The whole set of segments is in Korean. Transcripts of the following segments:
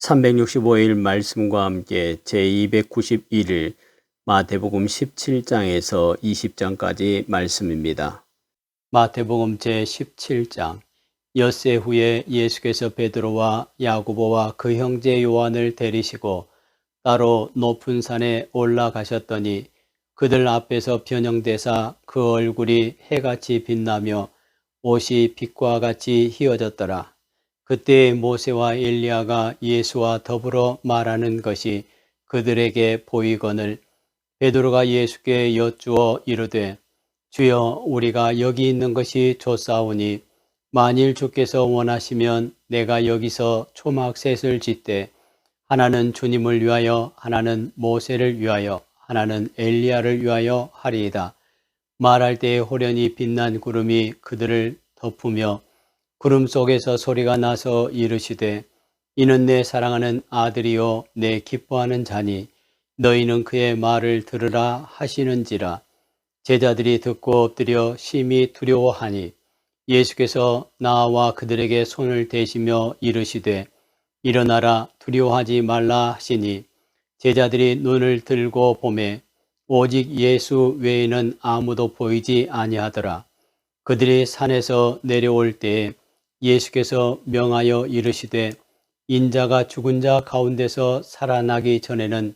365일 말씀과 함께 제291일 마태복음 17장에서 20장까지 말씀입니다. 마태복음 제17장 엿새 후에 예수께서 베드로와 야고보와 그 형제 요한을 데리시고 따로 높은 산에 올라가셨더니 그들 앞에서 변형되사 그 얼굴이 해같이 빛나며 옷이 빛과 같이 휘어졌더라. 그때 모세와 엘리야가 예수와 더불어 말하는 것이 그들에게 보이거늘 베드로가 예수께 여쭈어 이르되 주여 우리가 여기 있는 것이 좋사오니 만일 주께서 원하시면 내가 여기서 초막 셋을 짓되 하나는 주님을 위하여 하나는 모세를 위하여 하나는 엘리야를 위하여 하리이다. 말할 때에 호련히 빛난 구름이 그들을 덮으며 구름 속에서 소리가 나서 이르시되 이는 내 사랑하는 아들이요 내 기뻐하는 자니 너희는 그의 말을 들으라 하시는지라. 제자들이 듣고 엎드려 심히 두려워하니 예수께서 나와 그들에게 손을 대시며 이르시되 일어나라 두려워하지 말라 하시니 제자들이 눈을 들고 보매 오직 예수 외에는 아무도 보이지 아니하더라. 그들이 산에서 내려올 때에 예수께서 명하여 이르시되 인자가 죽은 자 가운데서 살아나기 전에는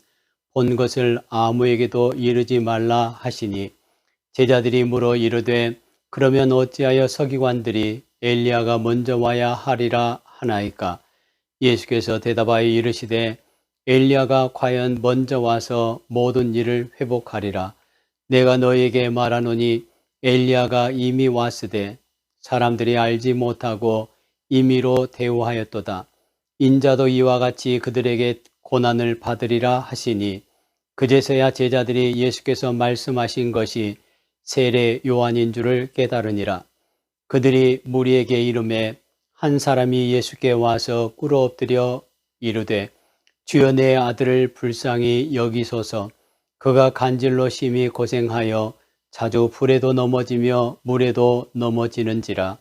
본 것을 아무에게도 이르지 말라 하시니 제자들이 물어 이르되 그러면 어찌하여 서기관들이 엘리야가 먼저 와야 하리라 하나이까. 예수께서 대답하여 이르시되 엘리야가 과연 먼저 와서 모든 일을 회복하리라. 내가 너희에게 말하노니 엘리야가 이미 왔으되 사람들이 알지 못하고 임의로 대우하였도다. 인자도 이와 같이 그들에게 고난을 받으리라 하시니 그제서야 제자들이 예수께서 말씀하신 것이 세례 요한인 줄을 깨달으니라. 그들이 무리에게 이르매 한 사람이 예수께 와서 꿇어 엎드려 이르되 주여 내 아들을 불쌍히 여기소서. 그가 간질로 심히 고생하여 자주 불에도 넘어지며 물에도 넘어지는지라.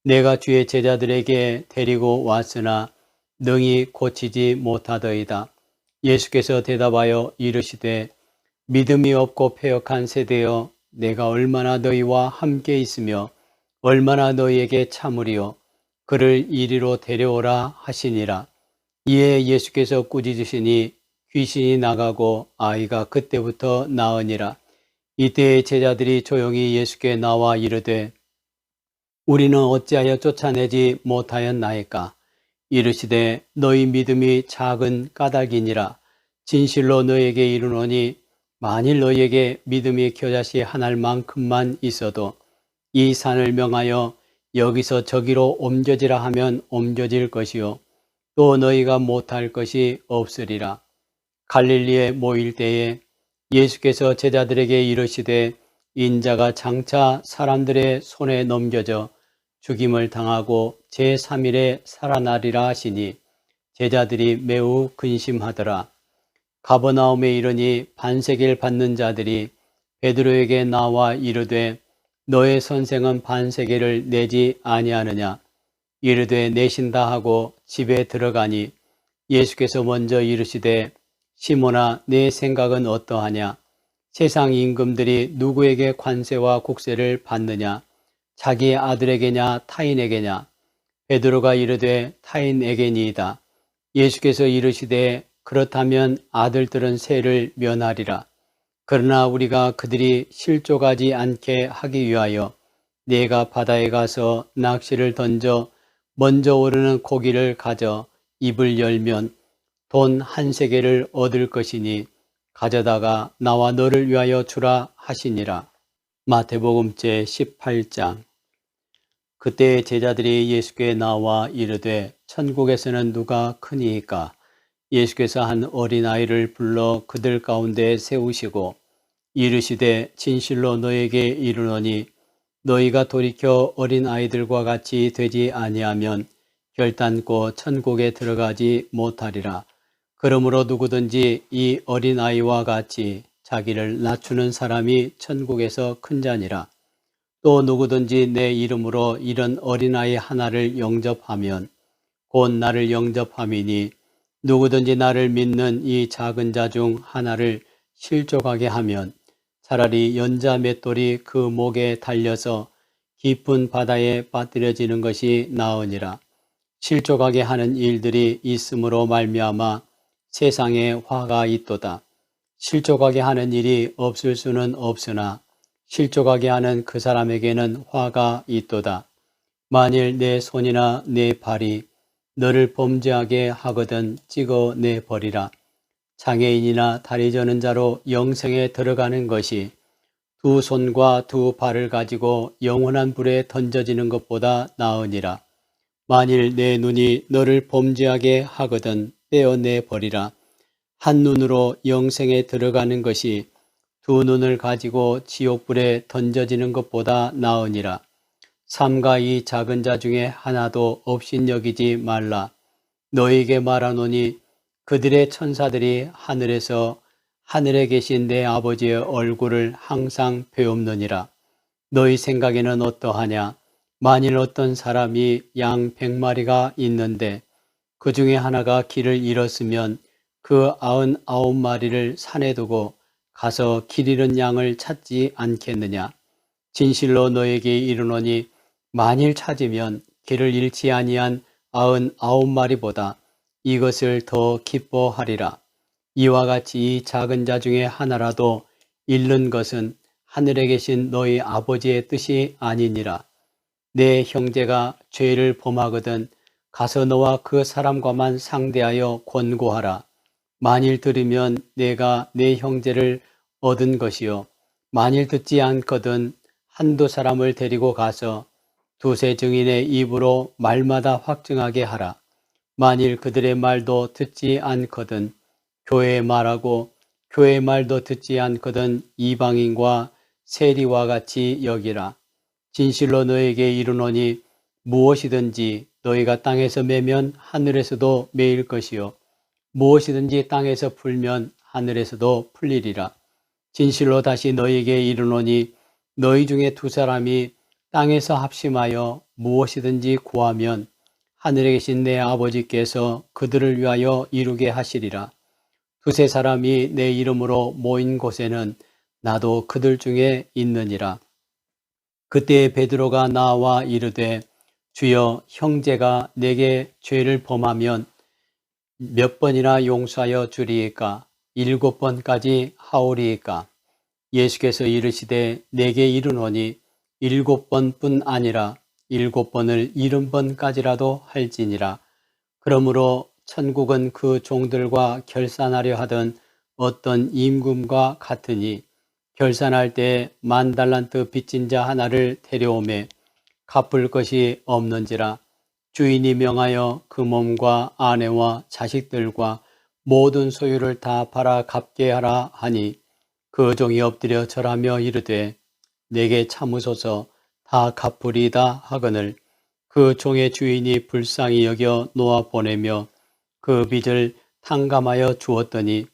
내가 주의 제자들에게 데리고 왔으나 능히 고치지 못하더이다. 예수께서 대답하여 이르시되 믿음이 없고 패역한 세대여 내가 얼마나 너희와 함께 있으며 얼마나 너희에게 참으리요. 그를 이리로 데려오라 하시니라. 이에 예수께서 꾸짖으시니 귀신이 나가고 아이가 그때부터 나으니라. 이때 제자들이 조용히 예수께 나와 이르되 우리는 어찌하여 쫓아내지 못하였나이까. 이르시되 너희 믿음이 작은 까닭이니라. 진실로 너희에게 이르노니 만일 너희에게 믿음이 겨자씨 한 알만큼만 있어도 이 산을 명하여 여기서 저기로 옮겨지라 하면 옮겨질 것이요 또 너희가 못할 것이 없으리라. 갈릴리에 모일 때에 예수께서 제자들에게 이르시되 인자가 장차 사람들의 손에 넘겨져 죽임을 당하고 제3일에 살아나리라 하시니 제자들이 매우 근심하더라. 가버나움에 이르니 반세기를 받는 자들이 베드로에게 나와 이르되 너의 선생은 반세기를 내지 아니하느냐. 이르되 내신다 하고 집에 들어가니 예수께서 먼저 이르시되 시몬아 내 생각은 어떠하냐. 세상 임금들이 누구에게 관세와 국세를 받느냐. 자기 아들에게냐 타인에게냐. 베드로가 이르되 타인에게니이다. 예수께서 이르시되 그렇다면 아들들은 세를 면하리라. 그러나 우리가 그들이 실족하지 않게 하기 위하여 네가 바다에 가서 낚시를 던져 먼저 오르는 고기를 가져 입을 열면 돈 1세겔을 얻을 것이니 가져다가 나와 너를 위하여 주라 하시니라. 마태복음 제18장 그때 제자들이 예수께 나와 이르되 천국에서는 누가 크니이까. 예수께서 한 어린아이를 불러 그들 가운데 세우시고 이르시되 진실로 너에게 이르노니 너희가 돌이켜 어린아이들과 같이 되지 아니하면 결단코 천국에 들어가지 못하리라. 그러므로 누구든지 이 어린아이와 같이 자기를 낮추는 사람이 천국에서 큰 자니라. 또 누구든지 내 이름으로 이런 어린아이 하나를 영접하면 곧 나를 영접함이니 누구든지 나를 믿는 이 작은 자 중 하나를 실족하게 하면 차라리 연자 맷돌이 그 목에 달려서 깊은 바다에 빠뜨려지는 것이 나으니라. 실족하게 하는 일들이 있음으로 말미암아 세상에 화가 있도다. 실족하게 하는 일이 없을 수는 없으나 실족하게 하는 그 사람에게는 화가 있도다. 만일 내 손이나 내 발이 너를 범죄하게 하거든 찍어내 버리라. 장애인이나 다리 저는 자로 영생에 들어가는 것이 두 손과 두 발을 가지고 영원한 불에 던져지는 것보다 나으니라. 만일 내 눈이 너를 범죄하게 하거든 떼어내 버리라. 한 눈으로 영생에 들어가는 것이 두 눈을 가지고 지옥불에 던져지는 것보다 나으니라. 삼가 이 작은 자 중에 하나도 없인 여기지 말라. 너에게 말하노니 그들의 천사들이 하늘에서 하늘에 계신 내 아버지의 얼굴을 항상 배웁느니라. 너희 생각에는 어떠하냐? 만일 어떤 사람이 양 100마리가 있는데 그 중에 하나가 길을 잃었으면 그 99마리를 산에 두고 가서 길 잃은 양을 찾지 않겠느냐? 진실로 너에게 이르노니 만일 찾으면 길을 잃지 아니한 99마리보다 이것을 더 기뻐하리라. 이와 같이 이 작은 자 중에 하나라도 잃는 것은 하늘에 계신 너희 아버지의 뜻이 아니니라. 내 형제가 죄를 범하거든 가서 너와 그 사람과만 상대하여 권고하라. 만일 들으면 내가 내 형제를 얻은 것이요. 만일 듣지 않거든 한두 사람을 데리고 가서 두세 증인의 입으로 말마다 확증하게 하라. 만일 그들의 말도 듣지 않거든 교회의 말하고 교회의 말도 듣지 않거든 이방인과 세리와 같이 여기라. 진실로 너에게 이르노니 무엇이든지 너희가 땅에서 매면 하늘에서도 매일 것이요 무엇이든지 땅에서 풀면 하늘에서도 풀리리라. 진실로 다시 너희에게 이르노니 너희 중에 두 사람이 땅에서 합심하여 무엇이든지 구하면 하늘에 계신 내 아버지께서 그들을 위하여 이루게 하시리라. 두세 사람이 내 이름으로 모인 곳에는 나도 그들 중에 있느니라. 그때 베드로가 나와 이르되 주여 형제가 내게 죄를 범하면 몇 번이나 용서하여 주리이까? 7번까지 하오리이까? 예수께서 이르시되 내게 이르노니 7번뿐 아니라 7번을 70번까지라도 할지니라. 그러므로 천국은 그 종들과 결산하려 하던 어떤 임금과 같으니 결산할 때 10,000달란트 빚진 자 하나를 데려오매 갚을 것이 없는지라. 주인이 명하여 그 몸과 아내와 자식들과 모든 소유를 다 팔아 갚게 하라 하니 그 종이 엎드려 절하며 이르되 내게 참으소서 다 갚으리이다 하거늘 그 종의 주인이 불쌍히 여겨 놓아 보내며 그 빚을 탕감하여 주었더니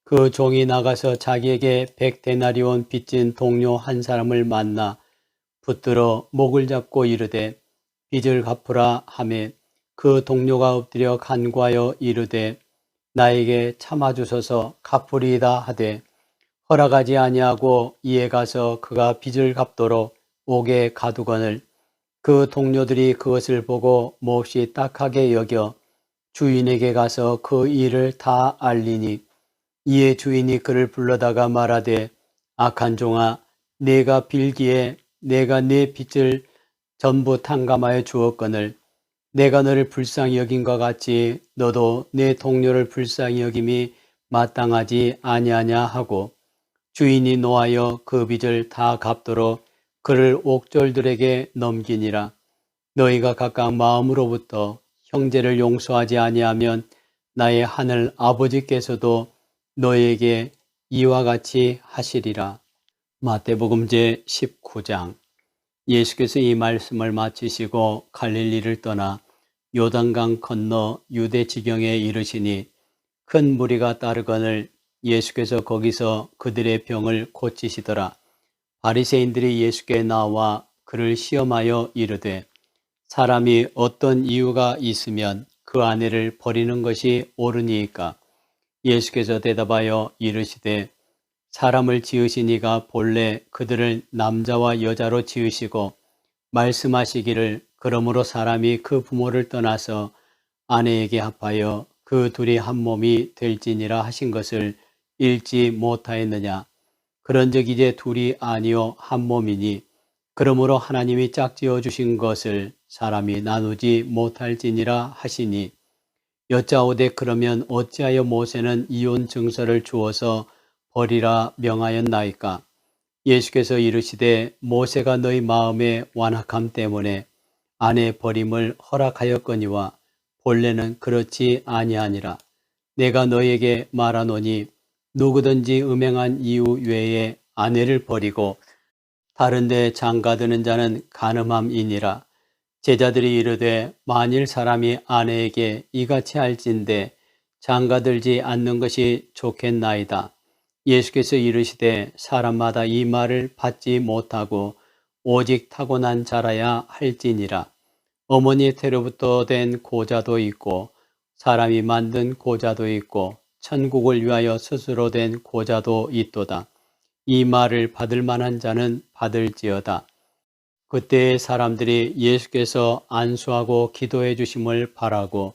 그 종이 나가서 자기에게 100데나리온 빚진 동료 한 사람을 만나 붙들어 목을 잡고 이르되 빚을 갚으라 하매 그 동료가 엎드려 간구하여 이르되 나에게 참아주소서 갚으리이다 하되 허락하지 아니하고 이에 가서 그가 빚을 갚도록 옥에 가두거늘 그 동료들이 그것을 보고 몹시 딱하게 여겨 주인에게 가서 그 일을 다 알리니 이에 주인이 그를 불러다가 말하되 악한 종아 내가 빌기에 내가 네 빚을 전부 탕감하여 주었거늘 내가 너를 불쌍히 여긴 것 같이 너도 내 동료를 불쌍히 여김이 마땅하지 아니하냐 하고 주인이 노하여 그 빚을 다 갚도록 그를 옥졸들에게 넘기니라. 너희가 각각 마음으로부터 형제를 용서하지 아니하면 나의 하늘 아버지께서도 너에게 이와 같이 하시리라. 마태복음 제19장. 예수께서 이 말씀을 마치시고 갈릴리를 떠나 요단강 건너 유대 지경에 이르시니 큰 무리가 따르거늘 예수께서 거기서 그들의 병을 고치시더라. 바리새인들이 예수께 나와 그를 시험하여 이르되 사람이 어떤 이유가 있으면 그 아내를 버리는 것이 옳으니이까? 예수께서 대답하여 이르시되 사람을 지으신 이가 본래 그들을 남자와 여자로 지으시고 말씀하시기를 그러므로 사람이 그 부모를 떠나서 아내에게 합하여 그 둘이 한 몸이 될지니라 하신 것을 읽지 못하였느냐. 그런즉 이제 둘이 아니요 한 몸이니 그러므로 하나님이 짝지어 주신 것을 사람이 나누지 못할지니라 하시니 여짜오되 그러면 어찌하여 모세는 이혼 증서를 주어서 버리라 명하였나이까? 예수께서 이르시되 모세가 너희 마음의 완악함 때문에 아내 버림을 허락하였거니와 본래는 그렇지 아니하니라. 내가 너희에게 말하노니 누구든지 음행한 이유 외에 아내를 버리고 다른 데 장가드는 자는 간음함이니라. 제자들이 이르되 만일 사람이 아내에게 이같이 할진대 장가들지 않는 것이 좋겠나이다. 예수께서 이르시되 사람마다 이 말을 받지 못하고 오직 타고난 자라야 할지니라. 어머니 태로부터 된 고자도 있고 사람이 만든 고자도 있고 천국을 위하여 스스로 된 고자도 있도다. 이 말을 받을 만한 자는 받을지어다. 그때의 사람들이 예수께서 안수하고 기도해 주심을 바라고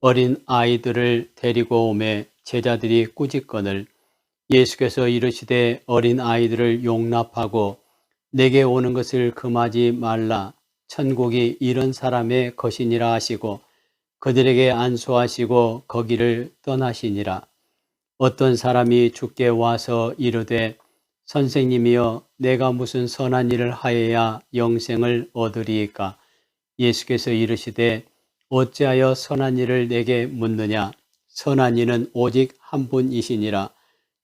어린 아이들을 데리고 오매 제자들이 꾸짖거늘 예수께서 이르시되 어린 아이들을 용납하고 내게 오는 것을 금하지 말라. 천국이 이런 사람의 것이니라 하시고 그들에게 안수하시고 거기를 떠나시니라. 어떤 사람이 주께 와서 이르되 선생님이여 내가 무슨 선한 일을 하여야 영생을 얻으리이까? 예수께서 이르시되 어찌하여 선한 일을 내게 묻느냐? 선한 이는 오직 한 분이시니라.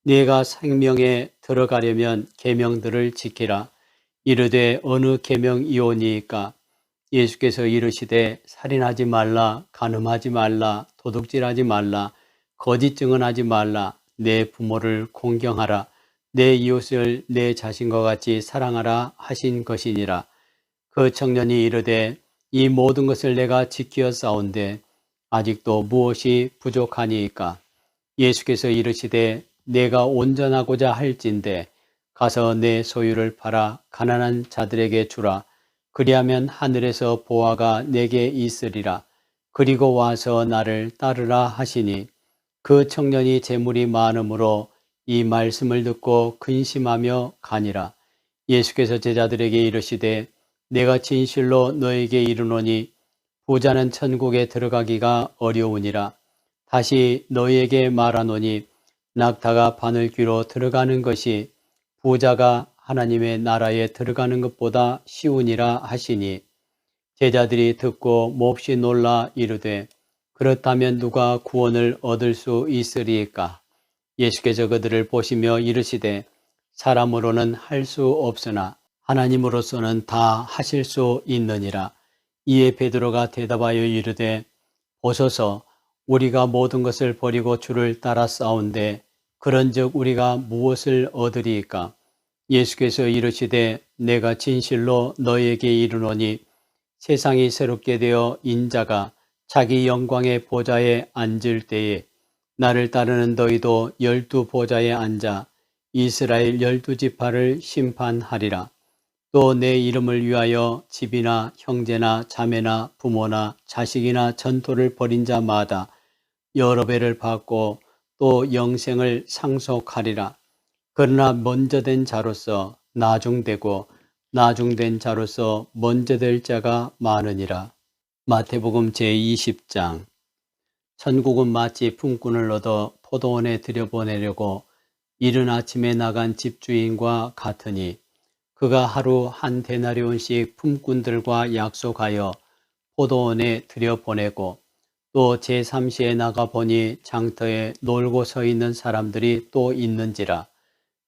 네가 생명에 들어가려면 계명들을 지키라. 이르되 어느 계명이오니이까? 예수께서 이르시되 살인하지 말라, 간음하지 말라, 도둑질하지 말라, 거짓 증언하지 말라, 내 부모를 공경하라, 내 이웃을 내 자신과 같이 사랑하라 하신 것이니라. 그 청년이 이르되 이 모든 것을 내가 지키었사온데 아직도 무엇이 부족하니이까? 예수께서 이르시되 내가 온전하고자 할진대 가서 내 소유를 팔아 가난한 자들에게 주라. 그리하면 하늘에서 보화가 내게 있으리라. 그리고 와서 나를 따르라 하시니 그 청년이 재물이 많음으로 이 말씀을 듣고 근심하며 가니라. 예수께서 제자들에게 이르시되 내가 진실로 너에게 이르노니 부자는 천국에 들어가기가 어려우니라. 다시 너희에게 말하노니 낙타가 바늘귀로 들어가는 것이 부자가 하나님의 나라에 들어가는 것보다 쉬우니라 하시니 제자들이 듣고 몹시 놀라 이르되 그렇다면 누가 구원을 얻을 수 있으리이까? 예수께서 그들을 보시며 이르시되 사람으로는 할 수 없으나 하나님으로서는 다 하실 수 있느니라. 이에 베드로가 대답하여 이르되 보소서 우리가 모든 것을 버리고 주를 따라 싸운데 그런즉 우리가 무엇을 얻으리이까? 예수께서 이르시되 내가 진실로 너희에게 이르노니 세상이 새롭게 되어 인자가 자기 영광의 보좌에 앉을 때에 나를 따르는 너희도 12 보좌에 앉아 이스라엘 12지파를 심판하리라. 또 내 이름을 위하여 집이나 형제나 자매나 부모나 자식이나 전토를 벌인 자마다 여러 배를 받고 또 영생을 상속하리라. 그러나 먼저 된 자로서 나중되고 나중된 자로서 먼저 될 자가 많으니라. 마태복음 제20장. 천국은 마치 품꾼을 얻어 포도원에 들여보내려고 이른 아침에 나간 집주인과 같으니 그가 하루 한 데나리온씩 품꾼들과 약속하여 포도원에 들여보내고 또 제3시에 나가보니 장터에 놀고 서 있는 사람들이 또 있는지라.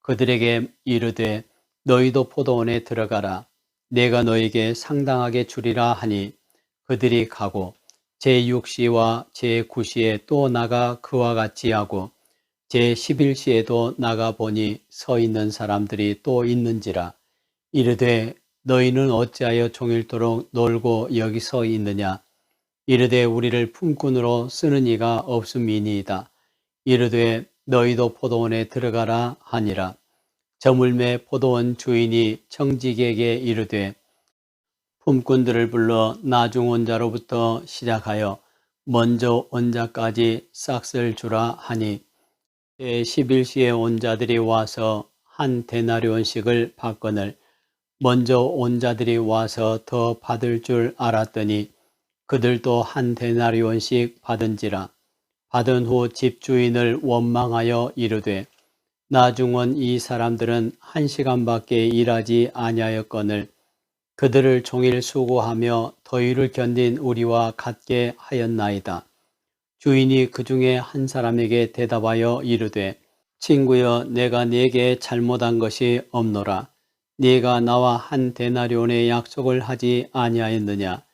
그들에게 이르되 너희도 포도원에 들어가라. 내가 너에게 상당하게 주리라 하니 그들이 가고 제6시와 제9시에 또 나가 그와 같이 하고 제11시에도 나가보니 서 있는 사람들이 또 있는지라. 이르되 너희는 어찌하여 종일토록 놀고 여기 서 있느냐? 이르되 우리를 품꾼으로 쓰는 이가 없음이니이다. 이르되 너희도 포도원에 들어가라 하니라. 저물매 포도원 주인이 청지기에게 이르되 품꾼들을 불러 나중 온 자로부터 시작하여 먼저 온 자까지 싹쓸 주라 하니 제11시에 온 자들이 와서 한 데나리온씩을 받거늘 먼저 온 자들이 와서 더 받을 줄 알았더니 그들도 한 데나리온씩 받은지라. 받은 후 집주인을 원망하여 이르되 나중 온 이 사람들은 1시간밖에 일하지 아니하였거늘 그들을 종일 수고하며 더위를 견딘 우리와 같게 하였나이다. 주인이 그 중에 한 사람에게 대답하여 이르되 친구여 내가 네게 잘못한 것이 없노라. 네가 나와 한 데나리온의 약속을 하지 아니하였느냐.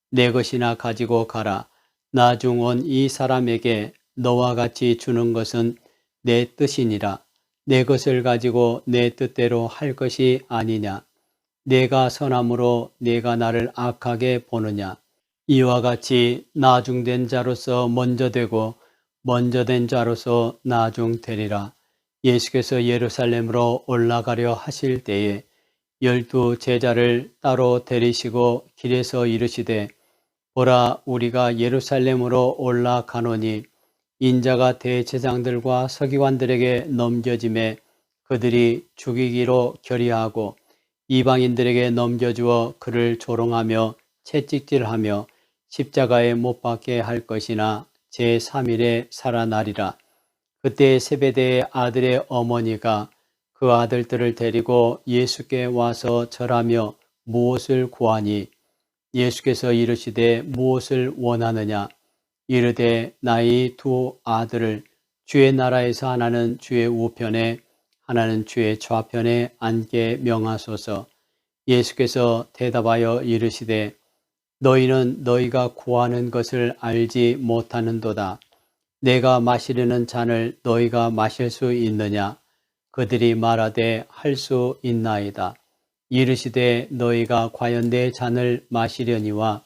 내 것이나 가지고 가라. 나중 온 이 사람에게 너와 같이 주는 것은 내 뜻이니라. 내 것을 가지고 내 뜻대로 할 것이 아니냐. 내가 선함으로 네가 나를 악하게 보느냐. 이와 같이 나중된 자로서 먼저 되고 먼저 된 자로서 나중 되리라. 예수께서 예루살렘으로 올라가려 하실 때에 12 제자를 따로 데리시고 길에서 이르시되 보라 우리가 예루살렘으로 올라가노니 인자가 대제사장들과 서기관들에게 넘겨짐에 그들이 죽이기로 결의하고 이방인들에게 넘겨주어 그를 조롱하며 채찍질하며 십자가에 못 박게 할 것이나 제3일에 살아나리라. 그때 세베대의 아들의 어머니가 그 아들들을 데리고 예수께 와서 절하며 무엇을 구하니 예수께서 이르시되 무엇을 원하느냐. 이르되 나의 2 아들을 주의 나라에서 하나는 주의 우편에 하나는 주의 좌편에 앉게 명하소서. 예수께서 대답하여 이르시되 너희는 너희가 구하는 것을 알지 못하는도다. 내가 마시려는 잔을 너희가 마실 수 있느냐. 그들이 말하되 할 수 있나이다. 이르시되 너희가 과연 내 잔을 마시려니와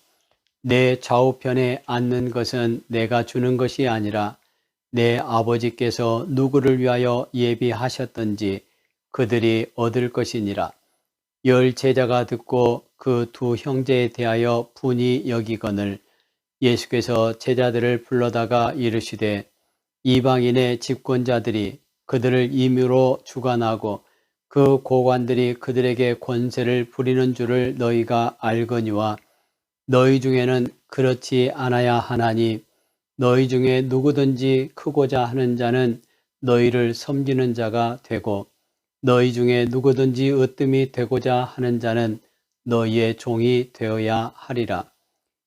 내 좌우편에 앉는 것은 내가 주는 것이 아니라 내 아버지께서 누구를 위하여 예비하셨던지 그들이 얻을 것이니라. 10 제자가 듣고 그 2 형제에 대하여 분이 여기거늘 예수께서 제자들을 불러다가 이르시되 이방인의 집권자들이 그들을 임의로 주관하고 그 고관들이 그들에게 권세를 부리는 줄을 너희가 알거니와 너희 중에는 그렇지 않아야 하나니 너희 중에 누구든지 크고자 하는 자는 너희를 섬기는 자가 되고 너희 중에 누구든지 으뜸이 되고자 하는 자는 너희의 종이 되어야 하리라.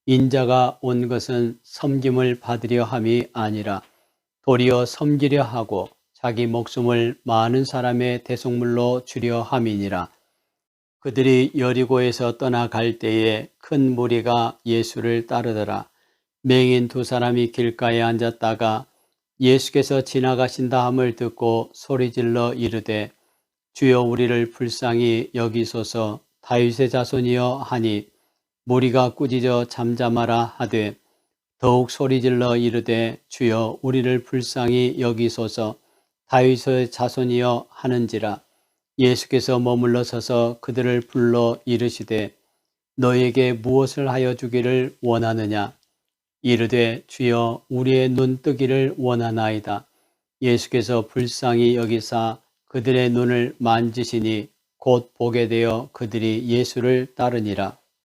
인자가 온 것은 섬김을 받으려 함이 아니라 도리어 섬기려 하고 자기 목숨을 많은 사람의 대속물로 주려 함이니라. 그들이 여리고에서 떠나갈 때에 큰 무리가 예수를 따르더라. 맹인 2 사람이 길가에 앉았다가 예수께서 지나가신다 함을 듣고 소리질러 이르되 주여 우리를 불쌍히 여기소서. 다윗의 자손이여 하니 무리가 꾸짖어 잠잠하라 하되 더욱 소리질러 이르되 주여 우리를 불쌍히 여기소서. 다윗의 자손이여 하는지라. 예수께서 머물러 서서 그들을 불러 이르시되 너에게 무엇을 하여 주기를 원하느냐. 이르되 주여 우리의 눈 뜨기를 원하나이다. 예수께서 불쌍히 여기사 그들의 눈을 만지시니 곧 보게 되어 그들이 예수를 따르니라.